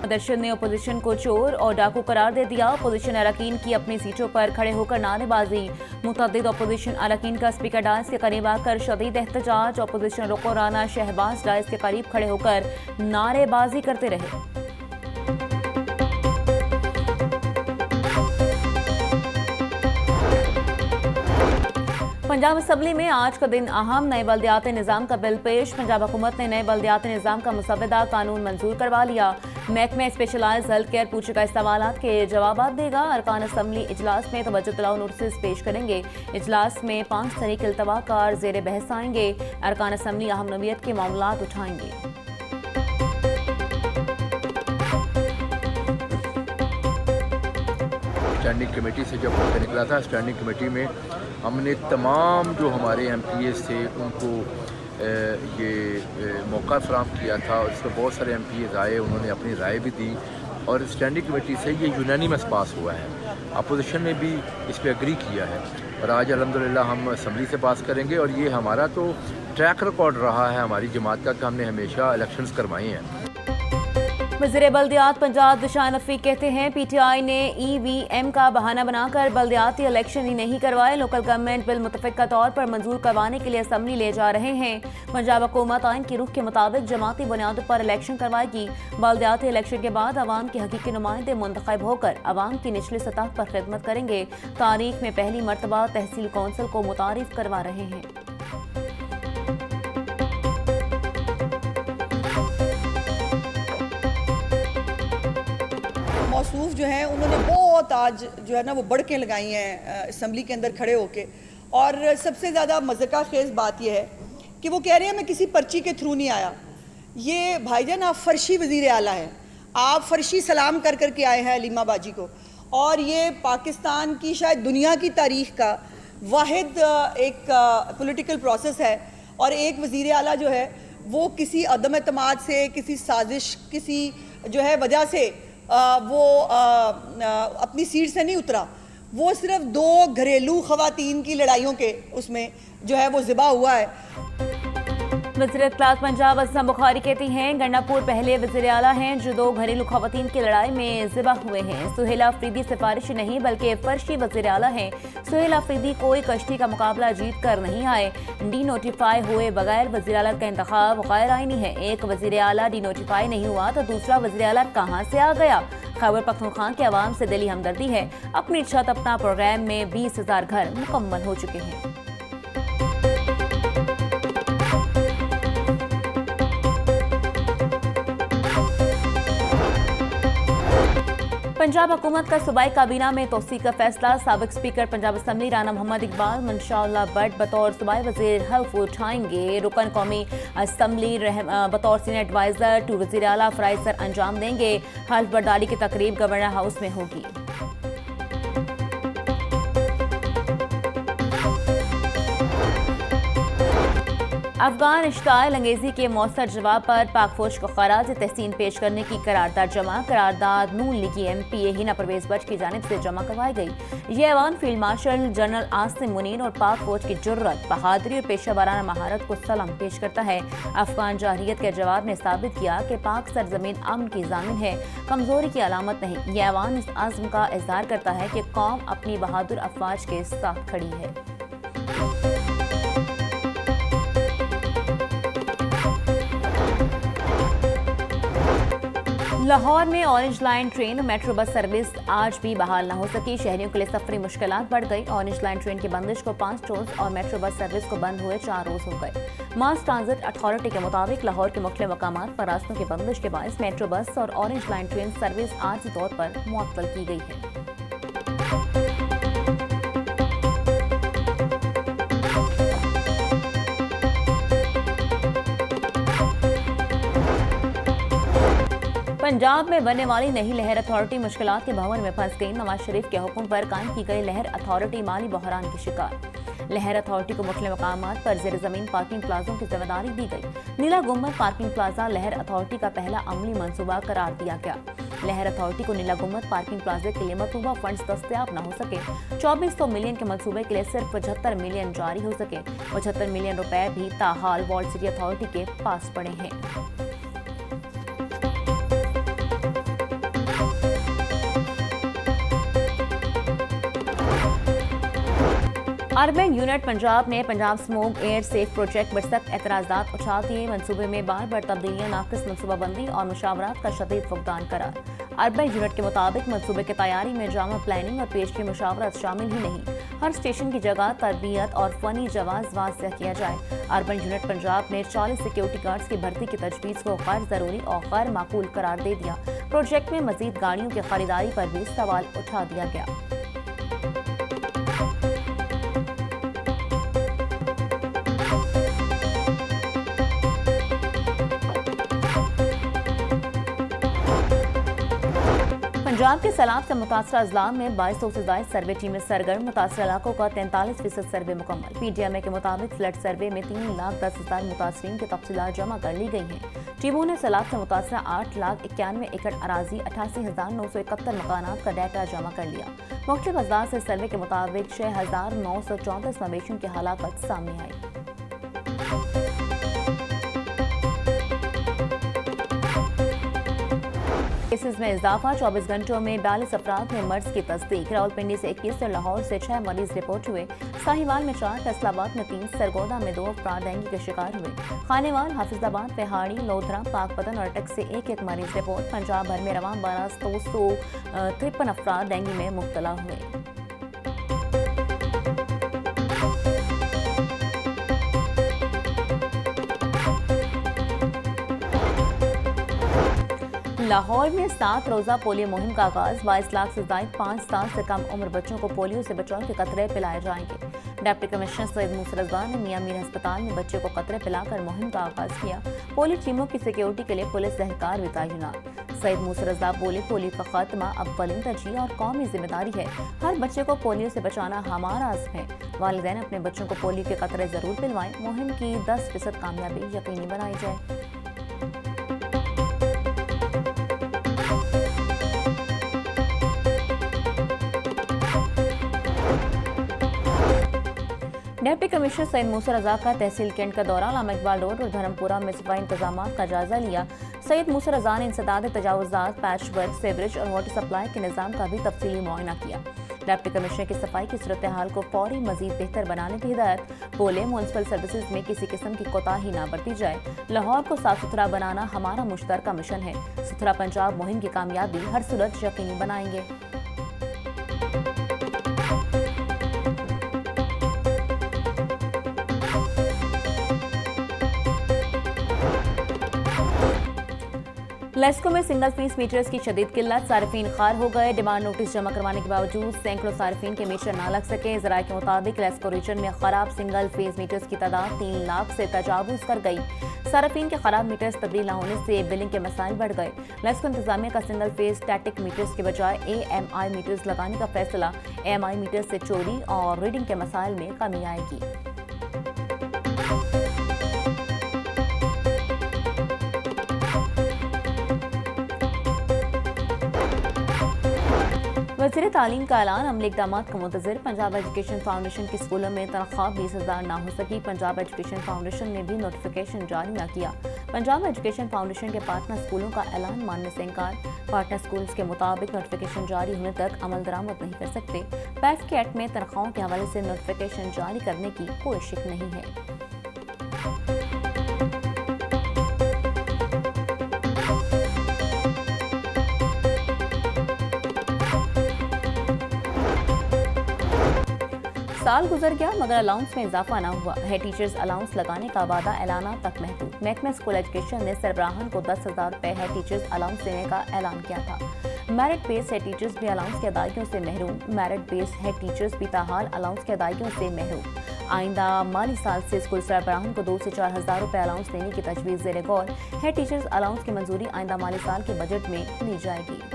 प्रदर्शन ने अपोजिशन को चोर और डाकू करार दे दिया। अपोजिशन अरकान की अपनी सीटों पर खड़े होकर नारेबाजी। मुतअद्दिद अपोजिशन अरकान का स्पीकर डायस के करीब आकर शदीद एहतजाज। अपोजिशन रुकन राना शहबाज डायस के करीब खड़े होकर नारेबाजी करते रहे। पंजाब असम्बली में आज का दिन अहम। नए बल्दियाती निज़ाम का बिल पेश। पंजाब हुकूमत ने नए बल्दियाती निज़ाम का मुसव्वदा कानून मंजूर करवा लिया। महकमा स्पेशलाइज्ड हेल्थ केयर पूछेगा सवालात के जवाब देगा। अरकान असम्बली इजलास में तवज्जो दिलाओ नोटिस पेश करेंगे। इजलास में 5 तरीक इल्तवाकार ज़ेर बहस आएंगे। अरकान असम्बली अहम नौइयत के मामलात उठाएंगे। स्टैंडिंग कमेटी से जब वक्त निकला था, स्टैंडिंग कमेटी में हमने तमाम जो हमारे MPs थे उनको ये मौका फराहम किया था और इसमें बहुत सारे MPs आए, उन्होंने अपनी राय भी दी और स्टैंडिंग कमेटी से ये यूनानिमस पास हुआ है। अपोजिशन ने भी इस पर एग्री किया है और आज अल्हम्दुलिल्लाह हम असम्बली से पास करेंगे और ये हमारा तो ट्रैक रिकॉर्ड रहा है हमारी जमात का कि हमने हमेशा इलेक्शंस करवाए हैं। वज़ीर बल्दियात पंजाब दिशान रफ़ीक कहते हैं PTI ने EVM का बहाना बनाकर बल्दियाती इलेक्शन ही नहीं करवाए। लोकल गवर्नमेंट बिल मुतफ़िक़ा तौर पर मंजूर करवाने के लिए असम्बली ले जा रहे हैं। पंजाब हुकूमत आइन की रुख के मुताबिक जमाती बुनियादों पर इलेक्शन करवाएगी। बल्दियाती इलेक्शन के बाद अवाम के हकीकी नुमाइंदे मुंतखब होकर अवाम की निचली सतह पर खिदमत करेंगे। तारीख में पहली मरतबा तहसील कौंसिल को मुतारिफ करवा रहे हैं। मौसूफ जो है उन्होंने बहुत आज जो है ना वो बढ़के लगाई हैं असम्बली के अंदर खड़े होके। और सबसे ज़्यादा मज़े खेज़ बात यह है कि वो कह रहे हैं मैं किसी पर्ची के थ्रू नहीं आया। ये भाईजान आप फर्शी वज़ीर आला हैं, आप फर्शी सलाम कर कर के आए हैं अलीमा बाजी को और ये पाकिस्तान की शायद दुनिया की तारीख़ का वाहिद एक पॉलिटिकल प्रोसेस है। और एक वज़ीर आला जो है वो किसी अदम एतमाद से, किसी साजिश, किसी जो है वजह से वो अपनी सीट से नहीं उतरा। वो सिर्फ 2 घरेलू ख़वातीन की लड़ाइयों के उसमें जो है वो ज़िबा हुआ है। वज़ीर इत्तलात पंजाब असलम बुखारी कहती हैं गंडापुर पहले वज़ीर आला हैं जो 2 घरेलू ख़वातीन की लड़ाई में ज़िबा हुए हैं। सुहेला अफरीदी सिफारिश नहीं बल्कि फर्शी वज़ीर आला हैं। सुहेला अफरीदी कोई कश्ती का मुकाबला जीत कर नहीं आए। डी नोटिफाई हुए बगैर वज़ीर आला का इंतखाब गैर आईनी है। एक वज़ीर आला डी नोटिफाई नहीं हुआ तो दूसरा वज़ीर आला कहाँ से आ गया। खैबर पख्तूनख्वा के अवाम से दिली हमदर्दी है। अपनी छत अपना प्रोग्राम में 20,000 घर मुकम्मल हो चुके हैं। पंजाब हुकूमत का सूबाई काबीना में तोसी का फैसला। साबिक स्पीकर पंजाब असम्बली राना मोहम्मद इकबाल मंशाअल्लाह बट बतौर सूबाई वज़ीर हल्फ उठाएंगे। रुकन कौमी असम्बली बतौर सीनियर एडवाइज़र टू वज़ीर आला फ़राइज़ सर अंजाम देंगे। हल्फ बर्दारी की तकरीब गवर्नर हाउस में होगी। अफगान इश्ताइल अंगेजी के मौसर जवाब पर पाक फौज को खराज तहसीन पेश करने की करारदाद जमा। करारदाद नून लीगी MP हिना परवेज बट की जानिब से जमा करवाई गई। ये ऐवान field marshal general Asim Munir और पाक फौज की जुर्रत, बहादुरी और पेशा वाराना महारत को सलाम पेश करता है। अफगान जारहियत के जवाब ने साबित किया कि पाक सरजमीन अमन की जामिन है, कमजोरी की अलामत नहीं। ये ऐवान इस आज़म का इज़हार करता है कि कौम अपनी बहादुर अफवाज के साथ खड़ी है। लाहौर में ऑरेंज लाइन ट्रेन और मेट्रो बस सर्विस आज भी बहाल न हो सकी। शहरियों के लिए सफरी मुश्किलात बढ़ गई। ऑरेंज लाइन ट्रेन की बंदिश को 5 रोज और मेट्रो बस सर्विस को बंद हुए 4 रोज हो गए। मास ट्रांजिट अथॉरिटी के मुताबिक लाहौर के मुख्तलिफ मकामात पर रास्तों की बंदिश के बायस मेट्रो बस और ऑरेंज लाइन ट्रेन सर्विस आर्जी तौर पर मुअत्तल की गई है। पंजाब में बनने वाली नई लहर अथॉरिटी मुश्किलात के भंवर में फंस गई। नवाज शरीफ के हुक्म पर कायम की गई लहर अथॉरिटी माली बहरान की शिकार। लहर अथॉरिटी को मुख्तलिफ मकामात पर ज़ेर ज़मीन पार्किंग प्लाजों की जिम्मेदारी दी गई। नीला गुम्बद पार्किंग प्लाजा लहर अथॉरिटी का पहला अमली मंसूबा करार दिया गया। लहर अथॉरिटी को नीला गुम्बद पार्किंग प्लाजे के लिए मतलूबा फंड्स दस्तयाब न हो सके। 2400 मिलियन के मंसूबे के लिए सिर्फ 75 मिलियन जारी हो सके। 75 मिलियन रुपए भी ताहाल वॉल्ड सिटी अथॉरिटी के पास पड़े हैं। अर्बन यूनिट पंजाब ने Punjab smoke air safe project पर सख्त एतराज़ात उठा दिए। मनसूबे में बार बार तब्दीलियां, नाकिस मनसूबाबंदी और मुशावरात का शदीद फुकदान करार। अर्बन यूनिट के मुताबिक मनसूबे की तैयारी में जामा प्लानिंग और पेश की मुशावरत शामिल ही नहीं। हर स्टेशन की जगह तरबियत और फनी जवाज वाज़ेह किया जाए। अर्बन यूनिट पंजाब ने 40 सिक्योरिटी गार्ड्स की भर्ती की तजवीज़ को गैर ज़रूरी और गैर माकूल करार दे दिया। प्रोजेक्ट में मजीद गाड़ियों की खरीदारी पर भी सवाल उठा दिया गया। पंजाब के सैलाब से मुतासरा अजला में 2200 से ज्यादा सर्वे टीमें सरगर्म। मुतासरा इलाकों का 43% सर्वे मुकम्मल। PDMA के मुताबिक फ्लड सर्वे में 3,10,000 मुतासरीन की तफसीलात जमा कर ली गई हैं। टीमों ने सैलाब से मुतासरा 8,91 एकड़ अराजी 88,971 मकानात का डाटा जमा कर लिया। मुख्तलिफ अजला से सर्वे के मुताबिक 6,934 मवेशियों की हलाकत सामने आई। केसेस में इजाफा, 24 घंटों में 42 अफराद में मर्ज की तस्दीक। रावलपिंडी से 21 और लाहौर से 6 मरीज रिपोर्ट हुए। साहिवाल में 4, फैसलाबाद में 3, सरगोदा में 2 अफराद डेंगू के शिकार हुए। खानेवाल, हाफिजाबाद, पहाड़ी, लोधरा, पाकपतन और अटक से 1-1 मरीज रिपोर्ट। पंजाब भर में रवां 1253 अफराद डेंगू में मुब्तला हुए। लाहौर में 7 रोज़ा पोलियो मुहिम का आगाज। 22 लाख से ज्यादा 5 साल से कम उम्र बच्चों को पोलियो से बचाव के कतरे पिलाए जाएंगे। डिप्टी कमिश्नर सैयद मूसा रज़वान ने मियां मीर अस्पताल में बच्चे को कतरे पिलाकर मुहिम का आगाज किया। पोलियो टीमों की सिक्योरिटी के लिए पुलिस एहलकार भी तैनात। सैयद मूसा रज़वान बोले, पोलियो का खात्मा अव्वलीन तरजीह और कौमी जिम्मेदारी है। हर बच्चे को पोलियो से बचाना हमारा अज़्म है। वालिदैन अपने बच्चों को पोलियो के कतरे जरूर पिलवाएं। मुहिम की 10% कामयाबी यकीनी बनाई जाए। डिप्टी कमिश्नर सैयद मूसा रज़ा का तहसील कैंट का दौरा। अल्लामा इकबाल रोड और धर्मपुरा में सफाई इंतजाम का जायजा लिया। सैयद मूसा रज़ा ने इंसदाद तजावुज़ात, पैच वर्क, सेवरेज और वाटर सप्लाई के निज़ाम का भी तफसीली मुआयना किया। डिप्टी कमिश्नर की सफाई की सूरत हाल को फौरी मजीद बेहतर बनाने की हिदायत। बोले, म्यूनसिपल सर्विसेज में किसी किस्म की कोताही न बरती जाए। लाहौर को साफ सुथरा बनाना हमारा मुश्तरका मिशन है। सुथरा पंजाब मुहिम की कामयाबी हर सूरत यकीनी बनाएंगे। लेस्को में सिंगल फीस मीटर्स की शदीद किल्लत। सार्फिन खार हो गए। डिमांड नोटिस जमा करवाने के बावजूद सैकड़ों सार्फिन के मीटर न लग सके। ज़राए के मुताबिक लेस्को रीजन में खराब सिंगल फेज मीटर्स की तादाद 3 लाख से तजावुज कर गई। सार्फिन के खराब मीटर्स तब्दील न होने से बिलिंग के मसाइल बढ़ गए। लेस्को इंतजामिया का सिंगल फेज स्टैटिक मीटर्स के बजाय AMI मीटर्स लगाने का फैसला। AMI मीटर्स से चोरी और रीडिंग के मसाइल में कमी आएगी। वज़ीर तालीम का ऐलान, अमली इक़दामात का मुंतज़िर। पंजाब एजुकेशन फाउंडेशन की स्कूलों में तनख्वाह 20,000 ना हो सकी। पंजाब एजुकेशन फाउंडेशन ने भी नोटिफिकेशन जारी न किया। पंजाब एजुकेशन फाउंडेशन के पार्टनर स्कूलों का ऐलान मानने से इनकार। पार्टनर स्कूल्स के मुताबिक नोटिफिकेशन जारी होने तक अमल दरामद नहीं कर सकते। पैफ के एक्ट में तनख्वाहों के हवाले से नोटिफिकेशन जारी करने की कोई शिक नहीं है। साल गुजर गया मगर अलाउंस में इजाफा न हुआ है। टीचर्स अलाउंस लगाने का वादा ऐलाना तक महदूद। महकमा स्कूल एजुकेशन ने सरबराहान को 10,000 रुपए है टीचर्स अलाउंस देने का ऐलान किया था। मेरिट बेस है टीचर्स भी अलाउंस की अदायगियों से महरूम। मेरिट बेस है टीचर्स भी ताहाल अलाउंस की अदायगियों से महरूम। आइंदा माली साल से स्कूल सरबराहान को 2 से 4,000 रुपए अलाउंस देने की तजवीज़ ज़ेर गौर है। टीचर्स अलाउंस की मंजूरी आइंदा माली साल के बजट में ली जाएगी।